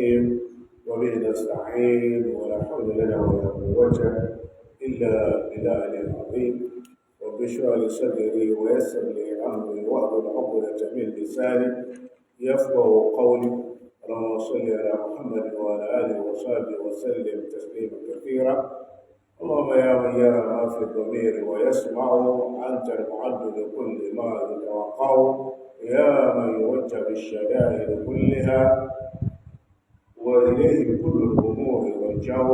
الرحيم وبه نستعين ولا حول لنا ولا قوة إلا بالله العظيم رب اشرح لي صدري ويسر لي أمري واحلل عقدة من لساني يفقه قولي اللهم صل على محمد وعلى آله وصحبه وسلم تسليما كثيرا. اللهم يا من يرى ما في الضمير ويسمع أنت المعد لكل ما يتوقع يا من يوجه بالشدائد كلها وإليه كل الأمور يرجع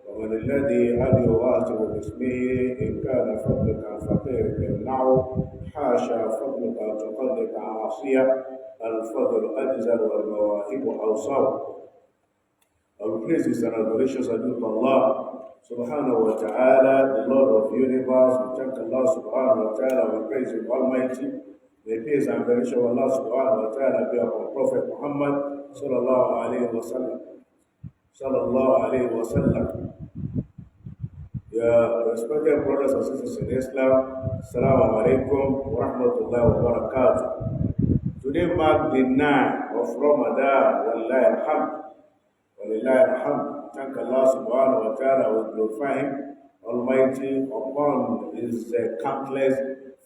ومن الذي أن يغاتر باسمه إن كان فضلك عن فقيرك يمنعه حاشا فضلك أن تقلق عاصية الفضل أجزل والمواهب أوصى. Our praises and adorations are due to Allah subhanahu wa ta'ala, the Lord of the universe. We thank Allah subhanahu wa ta'ala, we praise Him Almighty. May peace and benediction of Allah subhanahu wa ta'ala be upon Prophet Muhammad sallallahu alayhi wa sallam. Sallallahu alayhi wa sallam. Yeah, respected brothers and sisters in Islam, Assalamu alaikum wa rahmatullahi wa barakatuh. Today marks the 9th of Ramadan, wallahi alhamd. Wallahi alhamd. Thank Allah subhanahu wa ta'ala, we glorify Him Almighty upon His countless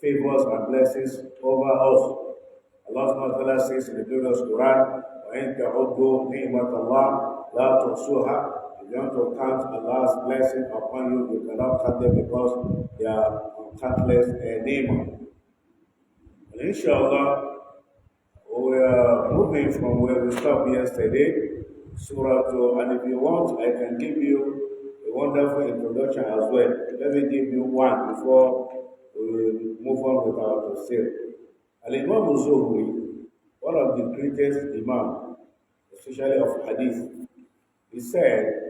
favors and blessings over us. Allah subhanahu wa ta'ala says in the glorious Quran, وَإِن تَعُدُّوا نِعْمَةَ اللَّهِ لَا تُحْصُوهَا. If you want to count Allah's blessing upon you, you cannot count them because they are countless ni'mah. And inshallah, we are moving from where we stopped yesterday, Surah 2, and if you want, I can give you a wonderful introduction as well. Let me give you one before we move on with our tafsir. Al-Imam Zuhri, one of the greatest Imam, especially of Hadith, he said,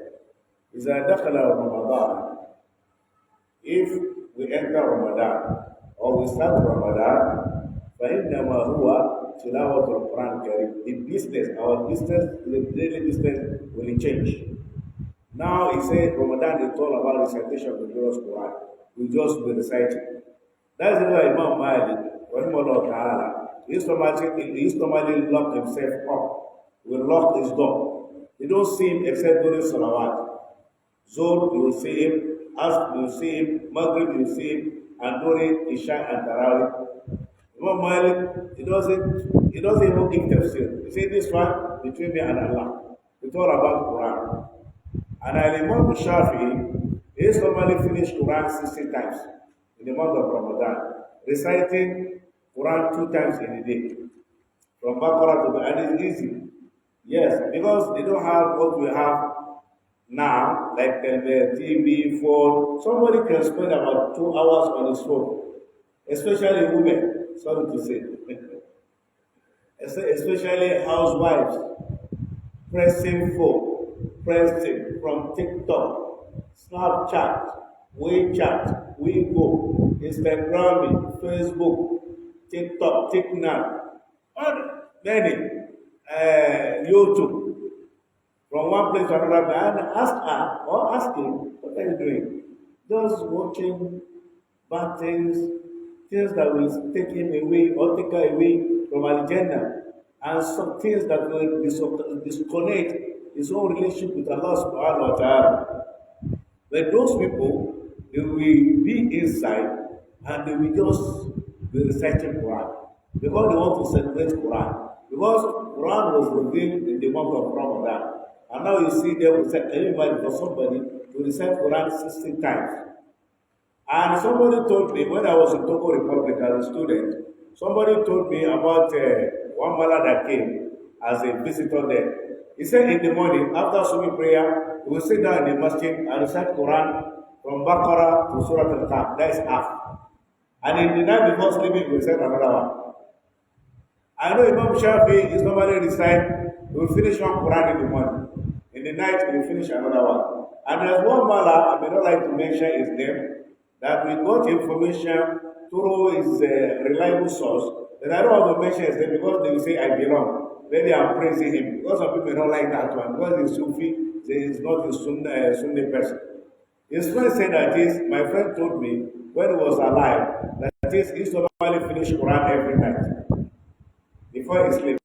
إِذَا دَخَلَ Ramadan, if we enter Ramadan, or we start Ramadan, فَإِنَّمَا هُوَ تِلَاوَةُ الْقُرْآنِ الْكَرِيمِ. The business, our business, the daily business will change. Now he said Ramadan is all about recitation of the glorious Quran. We just be reciting. That's why Imam Malik, rahimahullah ta'ala, he used to normally lock himself up. He will lock his door. You don't see him except during Salawat. Zuhr, you will see him. Asr, you will see him. Maghrib, you will see him. And during Isha and Tarawih. Imam Malik, he doesn't even give tafsir. He said this one between me and Allah. It's all about Quran. And Imam Shafi, he is normally finished Quran 60 times in the month of Ramadan, reciting Quran 2 times in a day. From Baqarah to the and it's easy. Yes, because they don't have what we have now, like the TV, phone. Somebody can spend about 2 hours on his phone, especially women, sorry to say. Especially housewives, pressing phone, pressing from TikTok, Snapchat, WeChat, WeGo, Instagram, Facebook, TikTok, TikTok, many, YouTube. From one place to another, and ask her or ask him, what are you doing? Just watching bad things, things that will take him away or take her away from Al-Jannah, and some things that will disconnect his own relationship with Allah subhanahu wa ta'ala. But those people, they will be inside and they will just be reciting Quran because they want to celebrate Quran. Because Quran was revealed in the month of Ramadan. And now you see them will say everybody for somebody to recite Quran 16 times. And somebody told me when I was in Togo Republic as a student, somebody told me about one mother that came as a visitor there. He said in the morning, after Subi prayer, he will sit down in the masjid and recite Quran from Baqarah to Surah Al-Kahf. That is half. And in the night before sleeping, he will recite another one. I know Imam Shafi is normally recite, he will finish one Quran in the morning. In the night, he will finish another one. And there's one mala, I may not like to mention his name, that we got information through his reliable source. Then I don't want to mention his name because they will say I belong. Then they are praising him. Because some people don't like that one. Because he's Sufi, he is not a Sunni person. His friend said that is, my friend told me when he was alive, that is, he used to normally finish Quran every night before he slept.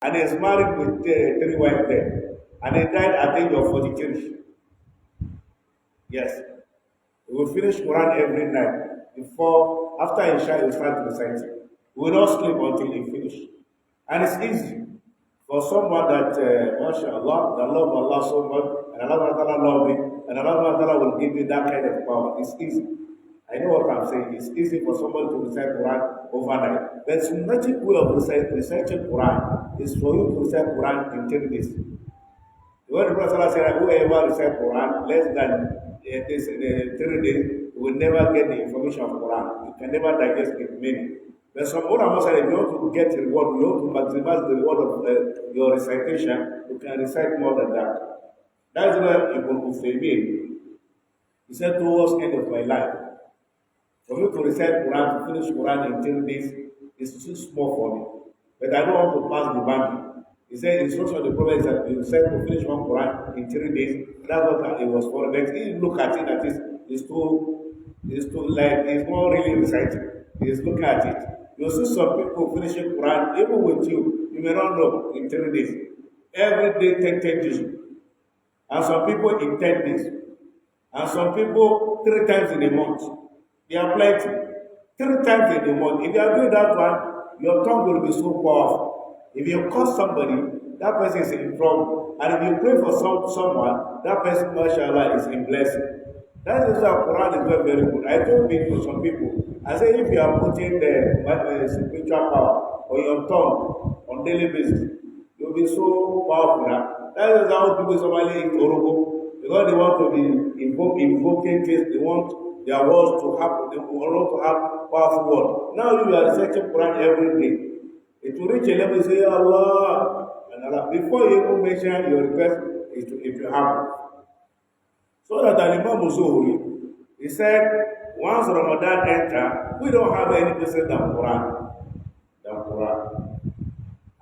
And and he's married with three wives there. And he died at the age of 43. Yes. He will finish Quran every night. Before, after Isha, he will start to recite it. He will not sleep until he finish. And it's easy for someone that, mashallah, that love Allah so much, and Allah Ta'ala love me, and Allah Ta'ala will give me that kind of power. It's easy. I know what I'm saying. It's easy for someone to recite Quran overnight. But the magic way of reciting Quran is for you to recite Quran in 10 days. The word of Prophet said, whoever recite Quran less than this 3 days will never get the information of Quran. You can never digest it meaning. But some ulama said, if you want to get reward, you want to maximize the reward of your recitation, you can recite more than that. That's why Ibn Uthaymeen, he said towards the end of my life, for me to recite Quran, to finish Quran in 10 days is too small for me. But I don't want to pass the boundary. He said instruction of the Prophet is that you said to finish one Quran in 3 days. That's what it was for. But he look at it that it's too like it's not really reciting. He's looking at it. You see some people finishing Quran, even with you, you may not know in 3 days. Every day 10 days. And some people in 10 days. And some people 3 times in a month. They are plenty. 3 times in a month. If you are doing that one, your tongue will be so powerful. If you curse somebody, that person is in trouble. And if you pray for someone, that person, mashallah, is in blessing. That is why Quran is very, very good. I told people, some people, I say if you are putting the spiritual power on your tongue on daily basis, you'll be so powerful now. That is how people somebody in Orogo, because they want to be invoking things, they want their words to happen, they want to have powerful words. Now you are reciting Quran every day. It will reach a level you say, Allah, and Allah. Before you even mention your request, it will happen. So that Imam Zuhri, he said, once Ramadan enter, we don't have any business than Quran.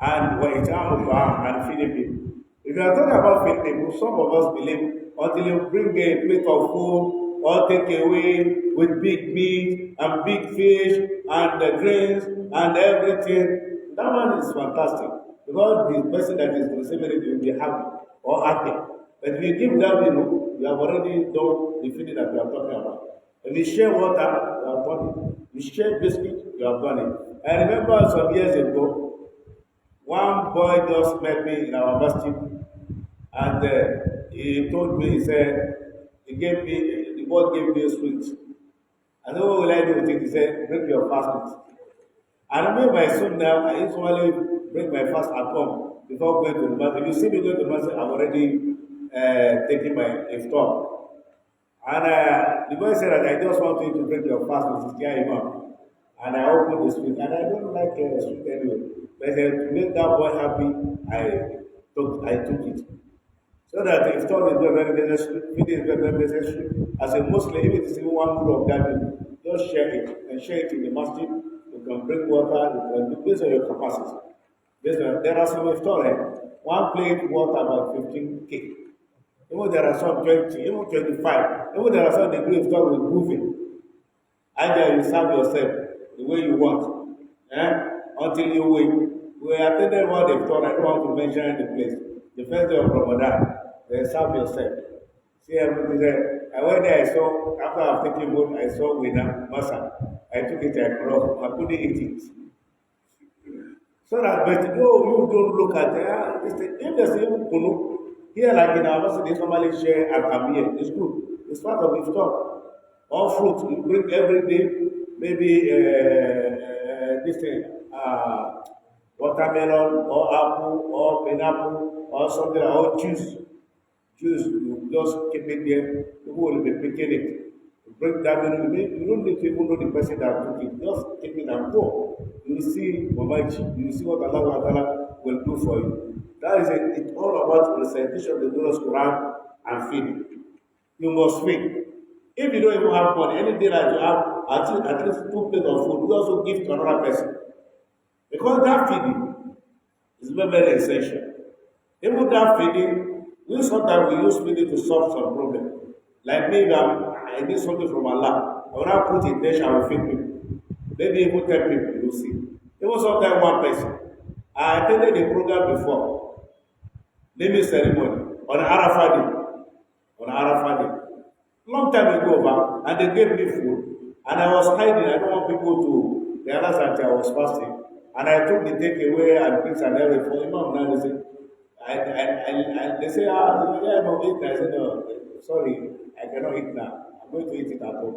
And when it's and feeding people. If you are talking about feeding people, some of us believe until you bring a plate of food or take away with big meat and big fish and the grains and everything, that one is fantastic. Because the person that is receiving it will be happy or happy. But if you give that, you have already done the feeding that you are talking about. If you share water, you have done it. You share biscuit, you have done it. I remember some years ago, one boy just met me in our masjid, and he told me, he said, the boy gave me a sweet. I said, what will I do with it? He said, break your fast. I remember my son now, I usually break my fast at home before going to the masjid. If you see me going to the masjid, I'm already taking my iftar. And the boy said that I just want you to break your fast with his dear Imam. And I opened the sweet, and I don't like sweet anyway. But to make that boy happy, I took it. So that the iftar is very necessary, feeding is very necessary. As a Muslim, if it is even one meal of that, just share it and share it in the masjid. You can bring water, you can do based on your capacity. There are some iftar, one plate water about 15k. Even there are some 20, even 25. Even there are some degree iftar with moving. Either you serve yourself the way you want, until you wait. We attended one iftar, I don't want to mention the place. The first day of Ramadan, they serve yourself. See everything there. I went there, I saw, after I've taken food, I saw winner, masa. I took it, I couldn't eat it. So that, but no, you don't look at it. If there's even kunu, here like in our house, they normally share al-amiyah. It's good. It's part of iftar. All fruit, you bring every day, maybe this thing, watermelon, or apple, or pineapple, or something, or juice. Juice, you just keep it there. People will be picking it. You bring that in, you don't need to even know the person that took it. Just keep it and go. You will see Mamachi. You will see what Allah will do for you. That is it. It's all about recitation of the glorious Quran and feeding. You must feed. If you don't even have money, any day that you have at least 2 plates of food, you also give to another person. Because that feeding is very, very essential. Even that feeding, we sometimes we use feeding to solve some problem. Like me, I need something from Allah. When I put it there, I will feed people. Maybe even 10 people, you see. Even sometimes one person. I attended a program before, naming ceremony on Arafat Day. On Arafat Day. Long time ago, and they gave me food. And I was hiding. I don't want people to realize that I was fasting. And I took the takeaway and things and everything. For Imam now, they say, they say, yeah, no, eat. I said, no, sorry, I cannot eat now. I'm going to eat it at home.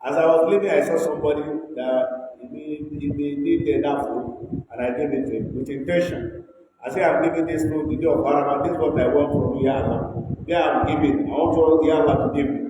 As I was leaving, I saw somebody that he needed that food, and I gave it to him with intention. I say, I'm giving this food, the day of Ramadan. This is what I want from you, Allah. Yeah, I'm giving. I want you, Allah, to give me.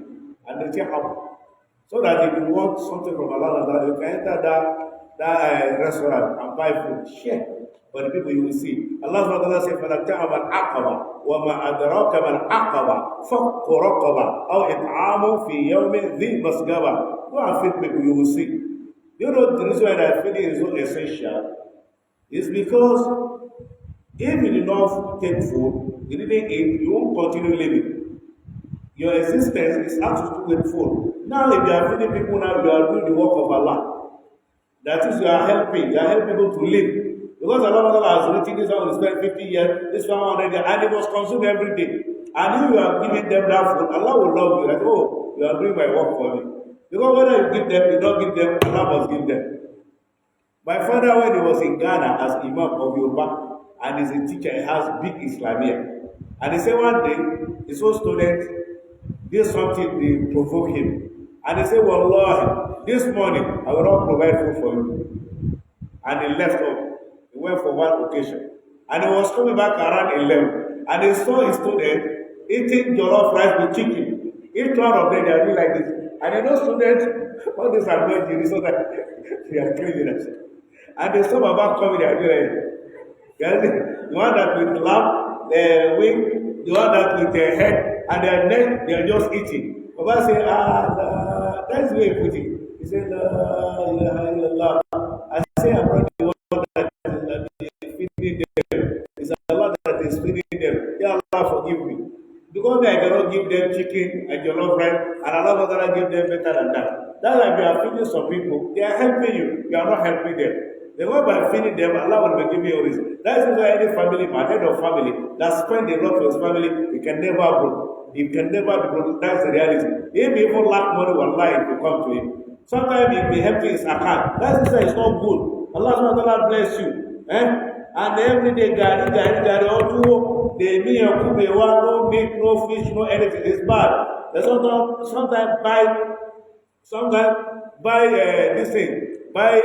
And they say, how? So that if you want something from Allah, you can enter that restaurant and buy food. Share. But the people you will see. Allah SWT says, فَلَكْتَعَمَ الْعَقَبَةِ وَمَا أَدْرَاكَ مَا الْعَقَبَةِ فَقُّ رَقَبَةِ أَوْ إِطْعَامٌ فِي يَوْمٍ ذِي مَسْغَبَةِ. Go and feed people, you will see. You know the reason why that feeding is so essential is because if you do not take food, you didn't eat, you won't continue living. Your existence is has to do with food. Now, if you are feeding people now, you are doing the work of Allah. That is, you are helping people to live. Because Allah has written this one will spend 50 years, this one 100 years, and it was consumed every day. And if you are giving them that food, Allah will love you. Like, oh, you are doing my work for me. Because whether you give them, you don't give them, Allah must give them. My father, when he was in Ghana as Imam of Yoruba, and he's a teacher, he has big Islamia. And he said one day, he saw students did something, they provoke him. And he said, Wallahi, this morning, I will not provide food for you. And he left off. He went for one occasion. And he was coming back around 11. And he saw his student eating jollof rice with chicken. Each one of them, they are doing like this. And you know, students, all these are going to so that they are crazy themselves. And they saw Baba coming, they are doing like the one that with laugh, the wing, the one that with their head, and their neck, they are just eating. Baba say, that's the way he put it. He said, La ilaha illallah. I say, I brought the one that is feeding them. It's Allah that is feeding them. Ya Allah, forgive me. Because I cannot give them chicken and jollof rice, and Allah cannot give them better than that. That's why we are feeding some people. They are helping you. You are not helping them. The way by feeding them, Allah will be giving you a reason. That is why any family, my head of family, that spend a lot for his family, it can never grow. It can never be grown. That's the reality. If he even lack money, wallahi, it will come to him. Sometimes it may help his account. That's why it's not good. Allah bless you. And every day, gari, all they mean no meat, no fish, no anything. It's bad. They sometimes buy this thing. Buy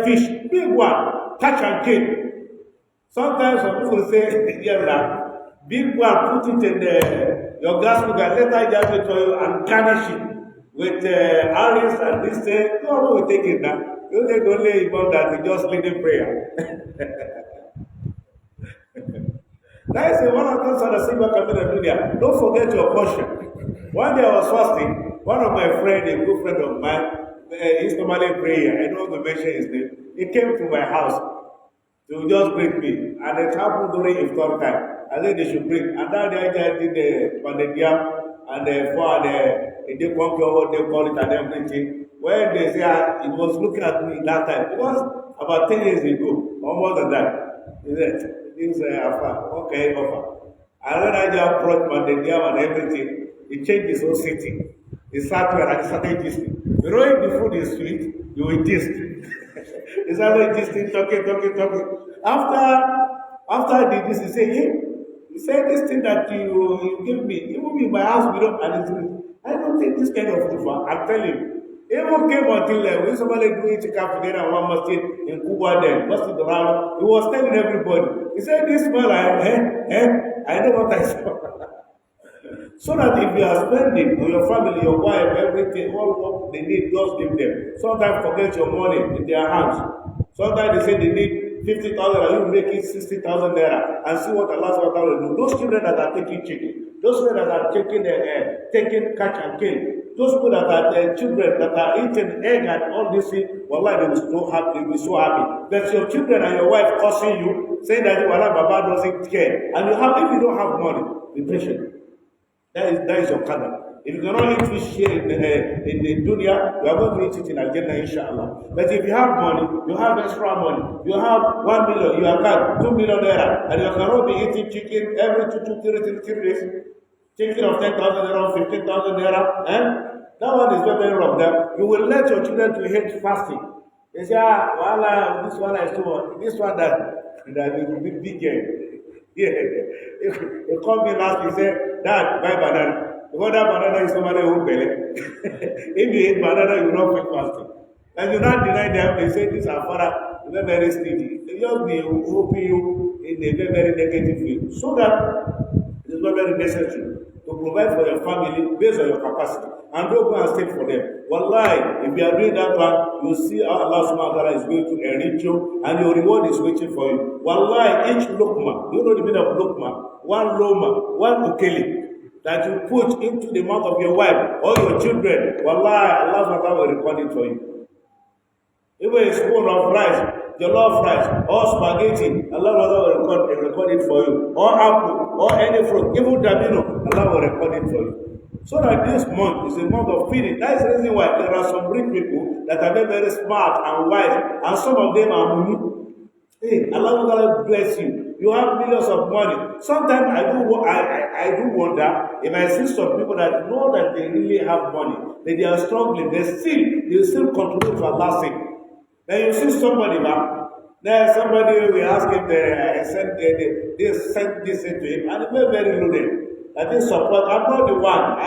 fish, big one, catch and kill. Sometimes some people say, yeah, big one, put it in your gas cooker, later just wait for you and garnish it with olives and this thing. No, we take it now. You take only about that, we just lead in prayer. That is one of those on the silver community dunya. Don't forget your portion. One day I was fasting, one of my friends, a good friend of mine, he's normally praying. I don't want to mention his name. He came to my house to just greet me. And it happened during iftar time. I said they should bring. And that day I did the pandemia and they conquer what they call it and everything. When they say he was looking at me that time, it was about 10 years ago, or more than that. He said, this okay, offer. And when I just brought pandemia and everything, he changed his whole city. He sat there and started gisting. You know, if the food is sweet, you will gist. He started gisting, talking. After the gist, he said, hey, he said, this thing that you give me, even in my house, we don't, and I don't take this kind of food for. I'm telling you. It even came until when somebody doing chicken together and one masjid in Cuba then, masjid around, he was telling everybody. He said, this smell, I know what I saw. So that if you are spending on your family, your wife, everything, all what they need, just give them. Sometimes forget your money in their hands. Sometimes they say they need 50,000 and you make it 60,000 naira and see what Allah will do. Those children that are taking chicken, those children that are taking catch and kill, those people that are children that are eating egg and all this thing, wallahi, they will be so happy. But your children and your wife cursing you, saying that Wallah Baba doesn't care. And if you don't have money, be patient. That is your color. If you cannot eat fish here in the dunya, you are going to eat it in Al-Jannah, inshallah. But if you have money, you have extra money, you have 1 million, you have got 2 million naira, and you cannot be eating chicken every 3 days, chicken of 10,000 naira, 15,000 naira, that one is very wrong. That you will let your children to hate fasting. They say, this one is too much. This one that will be bigger. Yeah, he called me last week, he said, Dad, buy banana. Because that banana is somebody who belly. If you eat banana, you will not quit fasting. And you not deny them, they say this are father, they are very stingy. They just be hoping you in a very negative way. So that it is not very necessary to provide for your family based on your capacity. And don't go and stay for them. Wallahi, if you are doing that one, you see how Allah subhanahu wa ta'ala is going to enrich you and your reward is waiting for you. Wallahi, each lukma, you know the meaning of lukma, one loma, one ukeli that you put into the mouth of your wife or your children, wallahi, Allah subhanahu wa ta'ala will record it for you. Even a spoon of rice, jollof rice, or spaghetti, Allah will record it for you. Or apple, or any fruit, even dabino, Allah will record it for you. So that this month is a month of feeding. That is the reason why there are some rich people that are very, very smart and wise, and some of them are money. Hey, Allah will bless you. You have millions of money. Sometimes I do wonder if I see some people that know that they really have money, that they are struggling, they still contribute to Allah's sake. Then you see somebody now, then somebody will ask him, they send this into him, and it's very, very loaded. That is support. I'm not the one.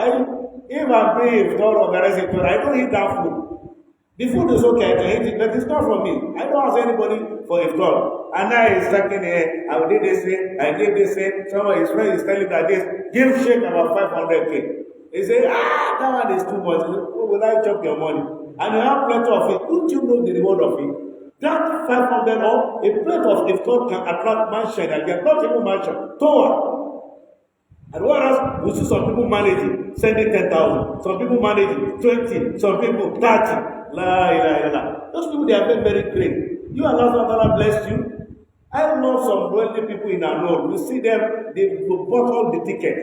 If I'm paying iftar or organizing iftar, I don't eat that food. The food is okay, I can eat it, but it's not for me. I don't ask anybody for iftar. And now he's talking here, I did this way, I did this way. Some of his friends is telling that this, give Sheikh about 500K. He say, that one is too much. Oh, will I chop your money? And you have plenty of it. Don't you know the reward of it? That 500 or a plate of iftar can attract mansion and get not even mansion. Torah. And what else? We see some people managing, sending 10,000. Some people managing 20. Some people 30. La ilaha illallah. Those people, they are very, very great. You Allah SWT bless you. I know some wealthy people in our Lord. You see them, they bought all the tickets.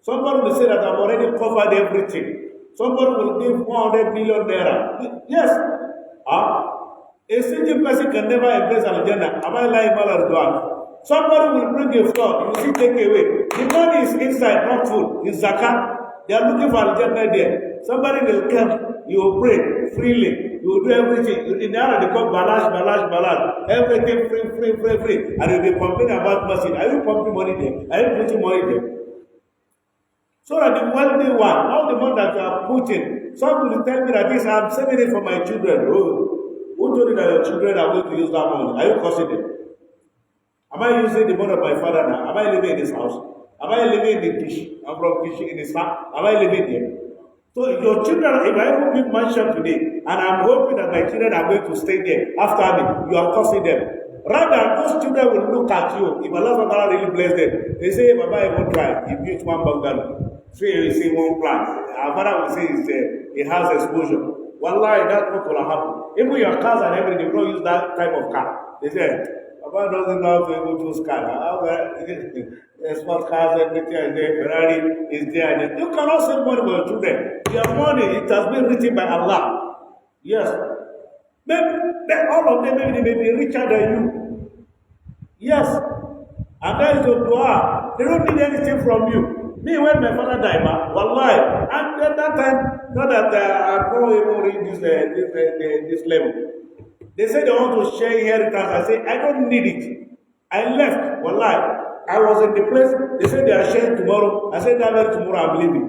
Somebody will say that I've already covered everything. Somebody will give 100 million naira. Yes. A single person can never embrace Al-Jannah. Am I lying, Malar? Somebody will bring a fraud, you see, take away. The money is inside, not food. It's zakat. They are looking for Al-Jannah there. Somebody will come, you will pray freely. You will do everything. In the other, they call balash. Everything free. And you'll be complaining about masjid. Are you pumping money there? Are you putting money there? So that the wealthy one, all the money that you are putting, some will tell me that this, I'm saving it for my children. Oh, who told you that your children are going to use that money? Are you causing them? Am I using the money of my father now? Am I living in this house? Am I living in the Kish? I'm from Kish in this house. Am I living here? So your children, if I even build mansion today, and I'm hoping that my children are going to stay there after me, you are causing them. Rather, those children will look at you. If Allah really bless them, they say, Baba, I won't try. He built one bungalow. So you see one plant. Our father will say it has exposure. Wallahi, that's what will happen. Even your cars and everything, they don't use that type of car. They say, Papa doesn't know how to able to use car. Smart cars, everything is there, Ferrari is there. You cannot save money for your children. Your money, it has been written by Allah. Yes. Maybe all of them, maybe they may be richer than you. Yes. And that is the dua. They don't need anything from you. Me, when my father died, wallahi, and at that time, not that I don't even read this level. They said they want to share inheritance. I said, I don't need it. I left. Wallahi. I was in the place. They said they are sharing tomorrow. I said, that tomorrow I'm leaving.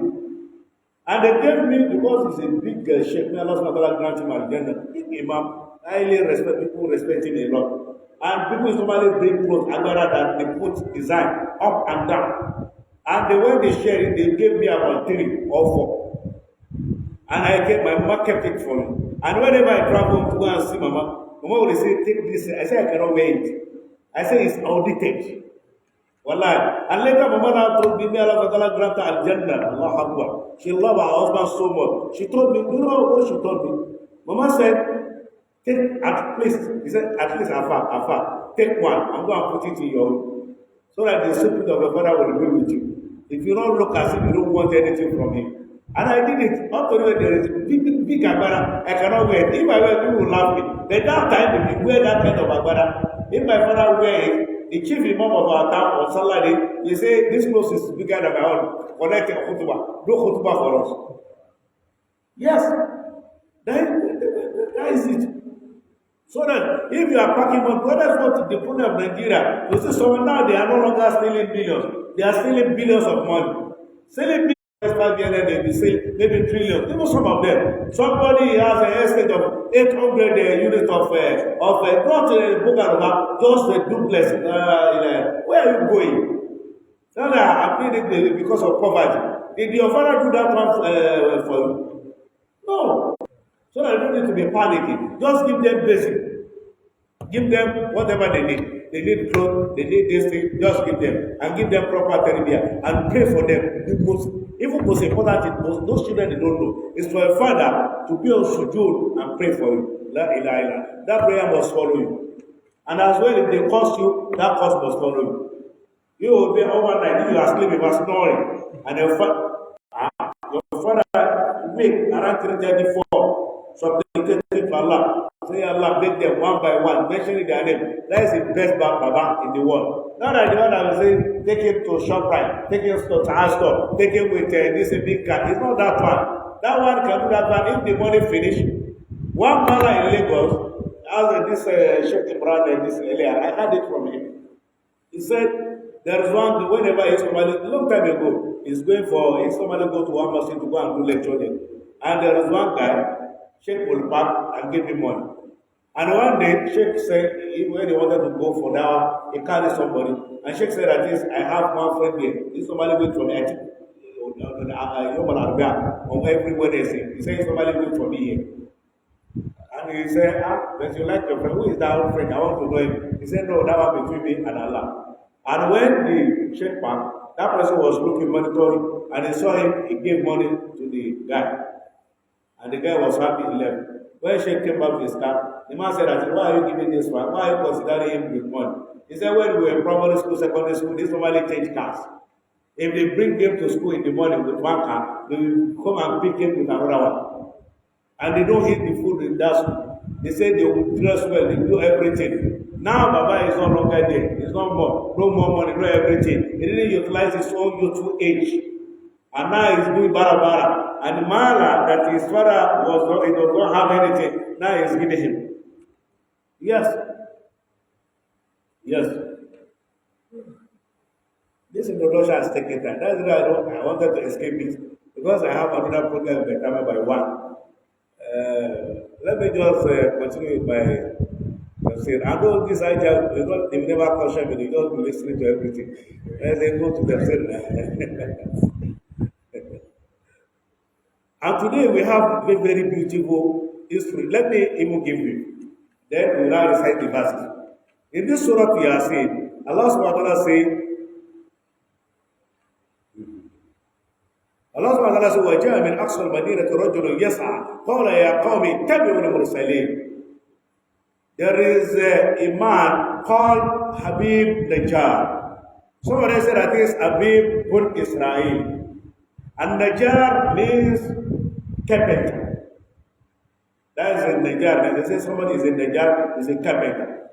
And they gave me, because he's a big sheikh, may Allah SWT grant him Al-Jannah. Big imam. I highly respect people, respect him a lot. And people normally bring clothes, Agara that they put design up and down. And when they share it, they gave me about 3 or 4. And my mama kept it for me. And whenever I travel to go and see Mama will say, take this. I say, I cannot wear it. I say, it's audited. Wallahi. And later, Mama now told me, may Allah grant her Al-Jannah. Allah Akbar. She loved her husband so much. She told me, do you know what she told me? Mama said, take at least, he said, at least Afa, take one. I'm going to put it in your room. So that the spirit of your father will be with you. If you don't look as if you don't want anything from him. And I did it. Up to the there is big agbada. I cannot wear it. If I wear it, people will laugh me. But that time, if you wear that kind of agbada, if my father wear it, the chief imam of our town on Saturday, they say this clothes is bigger than my own. Connect a khutbah. Do khutbah for us. Yes, that is it. So that if you are packing money, what is what the problem of Nigeria? You see, so now they are no longer stealing billions. They are stealing billions of money. Stealing billions back then, they will steal maybe trillions. Even some of them. Somebody has an estate of 800 units of not Bugaruma, just a duplex. Where are you going? Now that I paid it because of poverty. Did your father do that one for you? No. So that you don't need to be panicking. Just give them basic. Give them whatever they need. They need clothes, they need this thing, just give them. And give them proper therapy and pray for them. Even most important thing, those children they don't know, is for a father to be on sujood and pray for you. La ilaha illallah. That prayer must follow you. And as well, if they curse you, that curse must follow you. You will be overnight, you are sleeping, you are snoring. And your father wake around 3:34, supplicating to Allah. Say Allah, make them one by one, mentioning their name. That is the best Baba in the world. Not that the one that will say, take him to ShopRite, take him to Astor, take him with this big car. It's not that one. That one can do that one if the money finish. One man in Lagos, as this Sheikh Imran this earlier, I heard it from him. He said, there is one, whenever somebody, a long time ago, somebody go to one mosque to go and do lecturing. And there is one guy, Sheikh will park and give him money. And one day, Sheikh said, when he wanted to go for dawah, he carried somebody. And Sheikh said, at least I have one friend here. This somebody wait for me. I think, on every Wednesday. He said, somebody wait for me here. And he said, but you like your friend. Who is that friend? I want to know him. He said, no, that one between me and Allah. And when the Sheikh parked, that person was looking, monitoring, and he saw him, he gave money to the guy. And the guy was happy, he left. When Sheikh came back to his car, the man said, why are you giving this one? Why are you considering him with money? He said, when we were in primary school, secondary school, this normally change cars. If they bring him to school in the morning with one car, they will come and pick him with another one. And they don't eat the food in that school. They say they will dress well, they do everything. Now Baba is no longer there. It's no more money, no everything. He didn't utilize his own youthful age. And now he's doing bara. And the mala that his father he does not have anything, now he's giving him. Yes. Yes. This introduction has taken time. That's why I wanted to escape it. Because I have another program by time by one. Let me just continue with my tafsir. I know this idea, they never question me, they just be listening to everything. And they go to tafsir. And today we have a very beautiful history. Let me even give you. Then we will now recite the verses. In this surah we are saying, Allah subhanahu wa ta'ala says, وَجَاءَ مِنْ أَقْصَى الْمَدِينَةِ رَجُلٌ يَسْعَى قَالَ يَا قَوْمِ اتَّبِعُوا الْمُرْسَلِينَ. There is a man called Habib Najjar. Somebody said that is Habib bin Israel. And Najjar means carpenter. That is in Najjar. They say somebody is in Najjar, is a carpenter.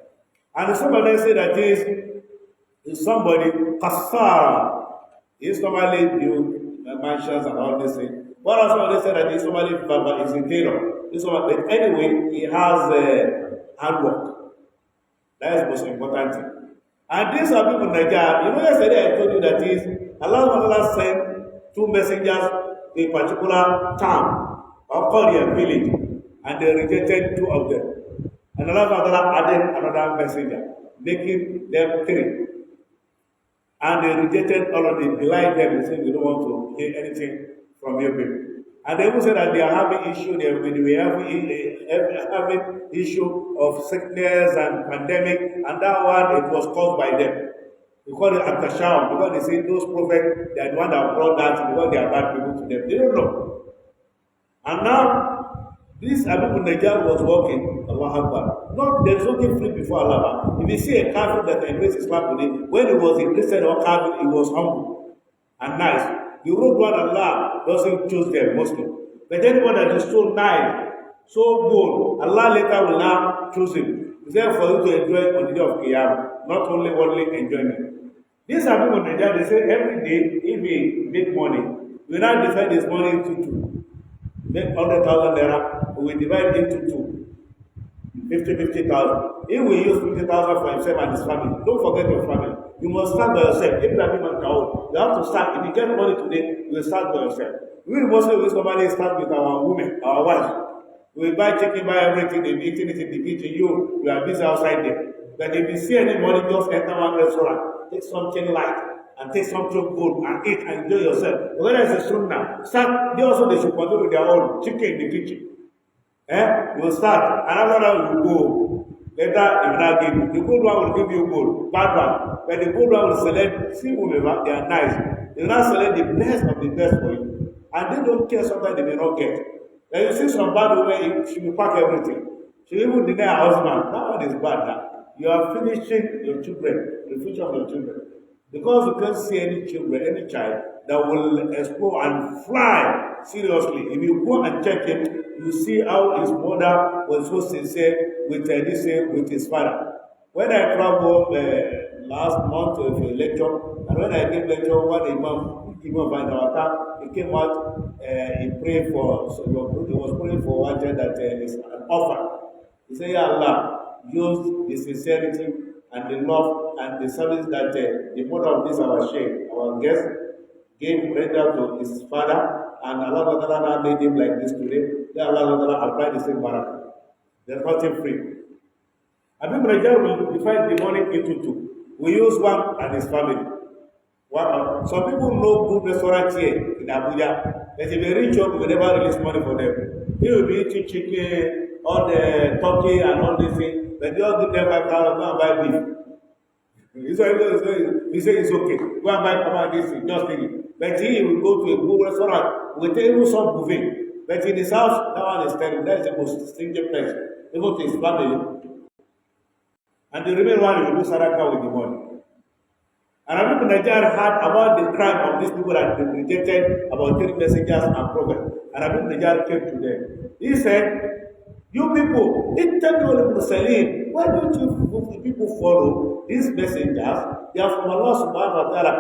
And somebody said that is somebody, Qassara. He normally build mansions and all this thing. But also they said that is somebody is a tailor. But anyway, he has handwork. That is the most important thing. And these are people in Najjar. You know, yesterday I told you that is Allah sent two messengers to a particular town or Korea village, and they rejected two of them. And Allah added another messenger, making them three. And they rejected all of them, belied them, and said, we don't want to hear anything from your people. And they even said that they are having issue, they were having issue of sickness and pandemic, and that one, it was caused by them. We call it Atasham, because they say those prophets, they are the one that brought that because they are bad people to them. They don't know. And now, this Abu Najjar was walking, Allah Akbar. Not, there is nothing free before Allah. If you see a kafir that embraces Islam today, when he was a Christian or kafir, he was humble and nice. The road one Allah doesn't choose them mostly. But anyone that is so nice, so good, Allah later will now choose him. It's there for you to enjoy on the day of Qiyamah, not only worldly enjoyment. These are people in Nigeria, they say every day, if we make money, we now divide this money into two. Make 100,000 naira, we divide it into two. 50,000. If we use 50,000 for himself and his family, don't forget your family. You must start by yourself. If you have to start. If you get money today, you will start by yourself. We mostly with somebody start with our women, our wives. We buy chicken, buy everything, they eating it in the kitchen. You are busy outside there. But if you see any money, just enter one restaurant, take something light and take something good and eat and enjoy yourself. Whether it's a sunnah, start. They also should continue with their own chicken in the kitchen. You will start, and after that you go. Later, it will not give you. The good one will give you good, bad one. But the good one will select, see whomever, they are nice. They will not select the best of the best for you. And they don't care sometimes they may not get. Then you see some bad woman, she will pack everything. She will even deny her husband. That one is bad now. You are finishing your children, the future of your children. Because you can't see any children, any child that will explode and fly seriously. If you go and check it, you see how his mother was so sincere with with his father. When I traveled last month to a lecture, and when I gave lecture, one Imam by our time, he came out, he prayed for, so he was praying for one child that is an orphan. He said, Ya Allah, use the sincerity and the love and the service that the mother of this our sheikh, our guest, gave render to his father, and Allah made him like this today. Then Allah applied the same barakah. There's nothing free. Abim Rajab will divide the money into two. We use one and his family. Some people know good restaurants here in Abuja. There's a very rich one, we never release money for them. He will be eating chicken, all the turkey and all these things. But they all give them 5,000, go and buy beef. He say it's okay. Go and buy this thing, just take it. But he will go to a good restaurant with even some buffet. But in his house, that one is terrible. That is the most stringent place. Even to his family. And the remaining one will do sadaqah with the money. And I remember Nigeria heard about the crime of these people that they rejected about 3 messengers and prophets. And I remember Nigeria came to them. He said, you people, why don't you people follow these messengers? They are from Allah subhanahu wa ta'ala.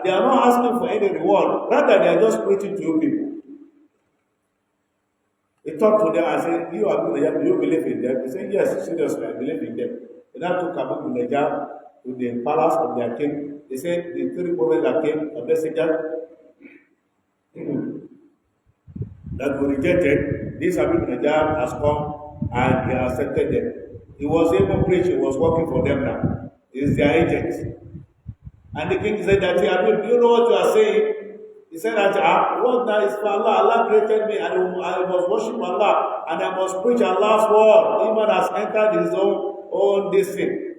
They are not asking for any reward. Rather, they are just preaching to you people. He talked to them and said, you are good, do you believe in them? He said, yes, seriously, I believe in them. They now took Abu Najjar to the palace of their king. They said, the 3 prophets that came, a messenger that were rejected, this Abu Najjar has come and he accepted them. He was able to preach, he was working for them now. He is their agent. And the king said that, do you know what you are saying? He said that, what now is for Allah? Allah created me and I must worship Allah and I must preach Allah's word. Even has entered his own this thing.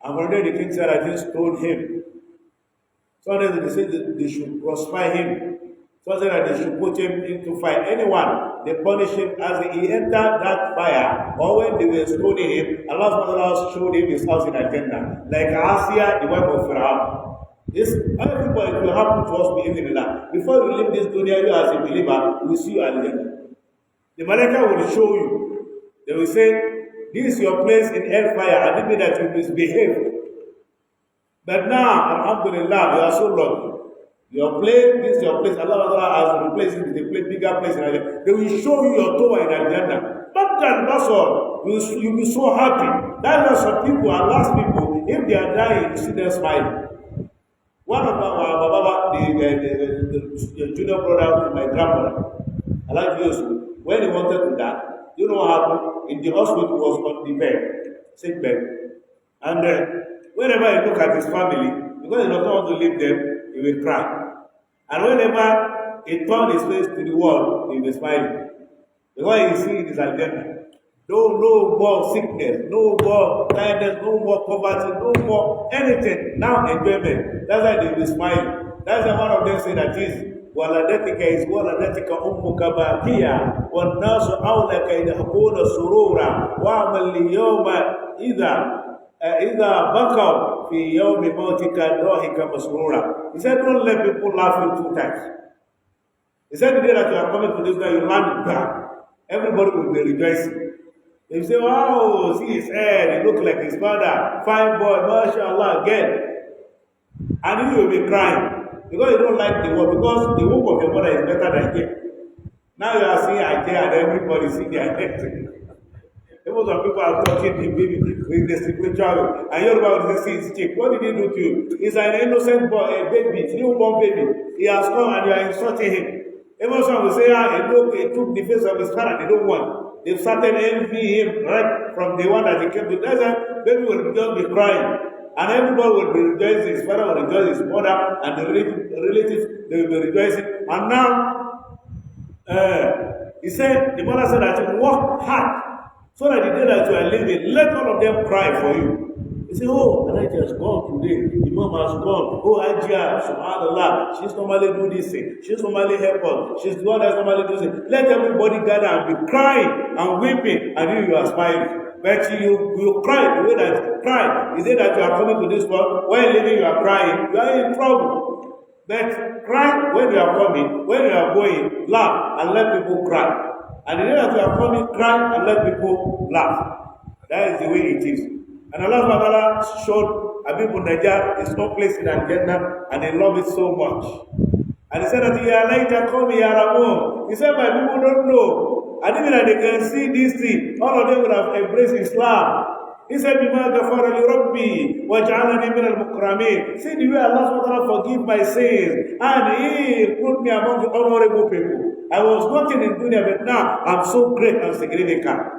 And one day the king said, I just told him. So then they said that they should crucify him. So that they should put him into fire. Anyone, they punish him as he entered that fire, or when they were stoning him, Allah showed him his house in Al-Jannah. Like Asiya, the wife of Pharaoh. This everybody will happen to us in Allah. Before you leave this dunya, you as a believer, we see you at Al-Jannah. The Malaika will show you. They will say, this is your place in hellfire, and it means that you misbehaved. But now, alhamdulillah, you are so lucky. Your place, this is your place. Allah has replaced it with a bigger place in Al-Jannah. They will show you your Torah in Al-Jannah. But that's all. You'll be so happy. That's why some people, Allah's people, if they are dying, you see them smiling. One of our Baba, the junior brother to my grandmother, Allah Yusuf, when he wanted to die, you know what happened? In the hospital, he was on the bed, sick bed. And whenever he look at his family, because he doesn't want to leave them, he will cry. And whenever he turned his face to the wall, he will smile. Because he see his agenda. No more sickness, no more tiredness, no more poverty, no more anything. Now enjoyment. That's why they will smile. That's why one of them say that is ولدتك إذ ولدتك أمك باكيا والناس حولك يضحكون سرورا واعمل اليوم إذا بكوا في يوم موتك ضاحكا مسرورا. He said, don't let people laugh you two times. He said, the day that you are coming to this guy, you land back. Everybody will be rejoicing. They say, wow, see his head, he look like his father, fine boy, mashallah, again. And you will be crying because you don't like the word, because the womb of your mother is better than here. Now you are seeing Ajay and everybody see their head. Even some people are touching the baby with the spiritual, and you're about to see his cheek. What did he do to you? He's an innocent boy, a baby, newborn baby. He has come and you are insulting him. Even some will say, look, he took the face of his father, they don't want. They've started envying him right from the one that he came to. That's why baby will just be crying. And everybody will be rejoicing. His father will rejoice, his mother, and the relatives, they will be rejoicing. And now, he said, the mother said that you work hard so that the day that you are living, let all of them cry for you. He said, oh, Elijah has gone today. The mom has gone. Oh, Ajia, subhanallah, she's normally do this thing. She's normally help us. She's the one that's normally do this. Let everybody gather and be crying and weeping, and you are smiling. But you cry the way that you cry. You say that you are coming to this world. When living, you are crying. You are in trouble. But cry when you are coming. When you are going, laugh and let people cry. And the day that you are coming, cry and let people laugh. That is the way it is. And Allah showed Habib Najjar is no place in Al-Jannah, and they love it so much. And he said that Ya laita qawmi ya'lamun. He said, my people don't know. And even that they can see this thing, all of them would have embraced Islam. He said, Bima ghafara li rabbi wa ja'alani min al-mukramin. See the way Allah forgive my sins, and He put me among the honorable people. I was nothing in dunya, but now I'm so great and significant.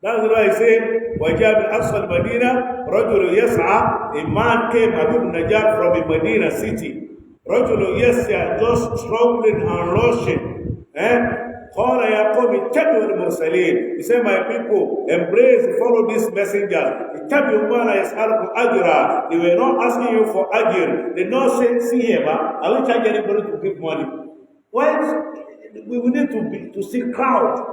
That's why I say, وَجَاءَ بِالْأَقْصَى الْمَدِينَةِ رَجُلٌ يَسْعَى. A man came, Habib Najjar, from a Medina city. رَجُلٌ يَسْعَى, just struggling and rushing. قَالَ يَا قَوْمِ اتَّبِعُوا الْمُرْسَلِينَ. He said, my people, embrace, follow this messenger. اتَّبِعُوا مَا لَا يَسْأَلُكُمْ أَجْرًا. They were not asking you for ajr. They not say, see here, I will charge anybody to give money. Why? We need to see crowd.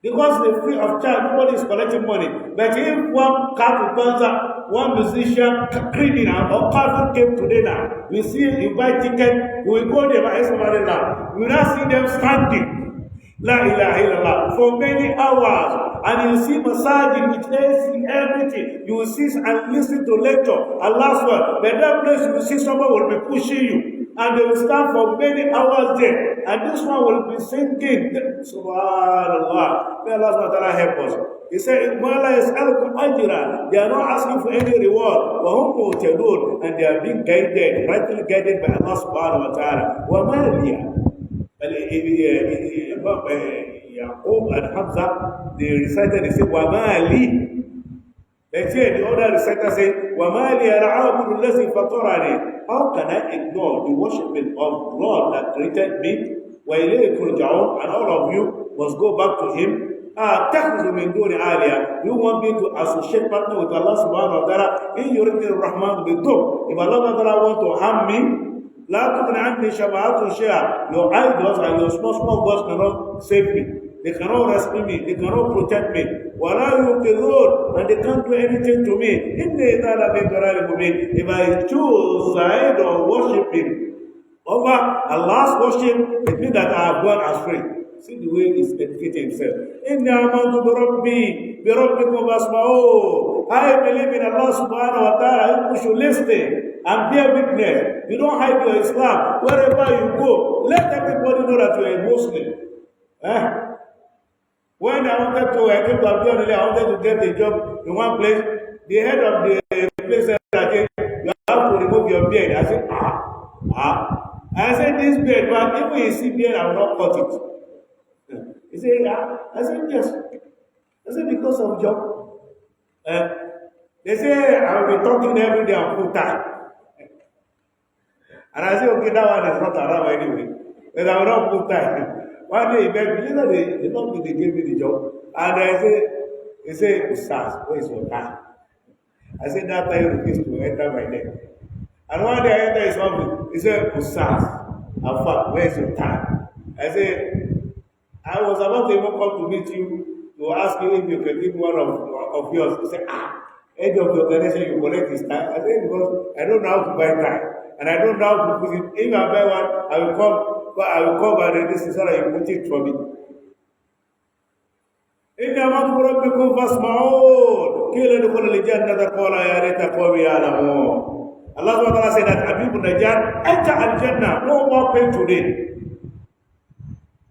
Because the free of charge, nobody is collecting money. But if one car dancer, one musician, criminal, or person came today now, we see you buy ticket, we will go there by somebody now. We will not see them standing, la ilaha illallah, for many hours. And you see massaging with AC, everything. You will see and listen to lecture. And last one, but that place you will see someone will be pushing you. And they will stand for many hours there. And this one will be singing. Subhanallah. May Allah help us. He said, they are not asking for any reward. And they are being guided, rightly guided by Allah subhanahu wa ta'ala. Yaqub and Hamza, they recited, they said, Wamali. They said, the other reciter said, Wamali al-Abudu lazi fatarani. How can I ignore the worshiping of God that created me? And all of you must go back to Him. You want me to associate partner with Allah subhanahu wa ta'ala? In your Rahman with them. If Allah want to harm me, your idols and your small gods cannot save me. They cannot rescue me. They cannot protect me. And they can't do anything to me. If I choose the idol worshiping over Allah's worship, it means that I have gone astray. See the way he's educating himself. I believe in Allah subhanahu wa ta'ala. You should listen and bear witness. You don't hide your Islam. Wherever you go, let everybody know that you are a Muslim. When I wanted to get a job in one place, the head of the place said that you have to remove your beard. I said, I said, this beard, but if you see beard, I will not cut it. He said, yeah. I said, yes. I said, because of job. They say, I will be talking every day on full time. And I said, okay, that one is not around anyway. But I will not full time. One day he begged me, they gave me the job. And he said, Ustaz, where is your time? I said, that time refused to enter my name. And one day I entered his office. He said, Ustaz, where is your time? I said, I was about to even come to meet you to ask you if you can give one of yours. He said, Head of the organization, you collect his time. I say because I don't know how to buy time. And I don't know how to put it. If I buy one, I will come and this is how you put it for me. إن أمركم ربكم فاسمعون قيل ادخل الجنة قال يا ليت قومي يعلمون. Allah SWT said that Habib Najjar enter Al-Jannah, no more pain today.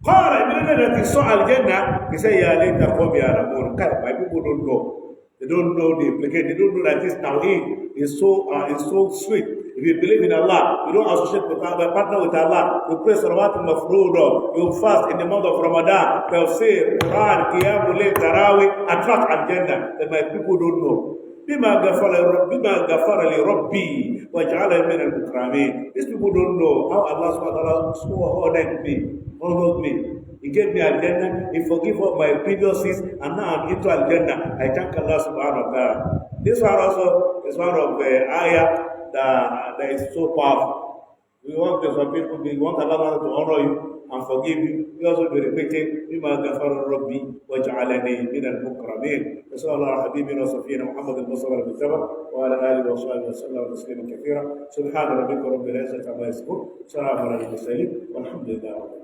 قال immediately that he saw Al-Jannah, he said, Ya layta qawmi ya'lamun. My people don't know. They don't know the implication. They don't know that this Tawheed is so sweet. If you believe in Allah, you don't associate with Allah, partner with Allah. You pray Salawat al-Mafruda. You fast in the month of Ramadan. Tafseer, Quran, Qiyamul Layl, Tarawih, attract Al-Jannah. That my people don't know. بما غفر لي ربي وجعلني من المكرمين. These people don't know how Allah SWT so honored me. He gave me Al-Jannah, He forgave all my previous sins, and now I'm into Al-Jannah. I thank Allah subhanahu wa ta'ala. This one also is one of the ayah that is so powerful. We want Allah to honor you and forgive you. We also be repeating, بما غفر ربي وجعلني من المكرمين. وصلى الله على حبيبنا وصفينا محمد المصطفى المجتبى وعلى اله وصحبه وسلم تسليما كثيرا. سبحان ربك رب العزه عما يصفون، سلام على المرسلين والحمد لله رب العالمين.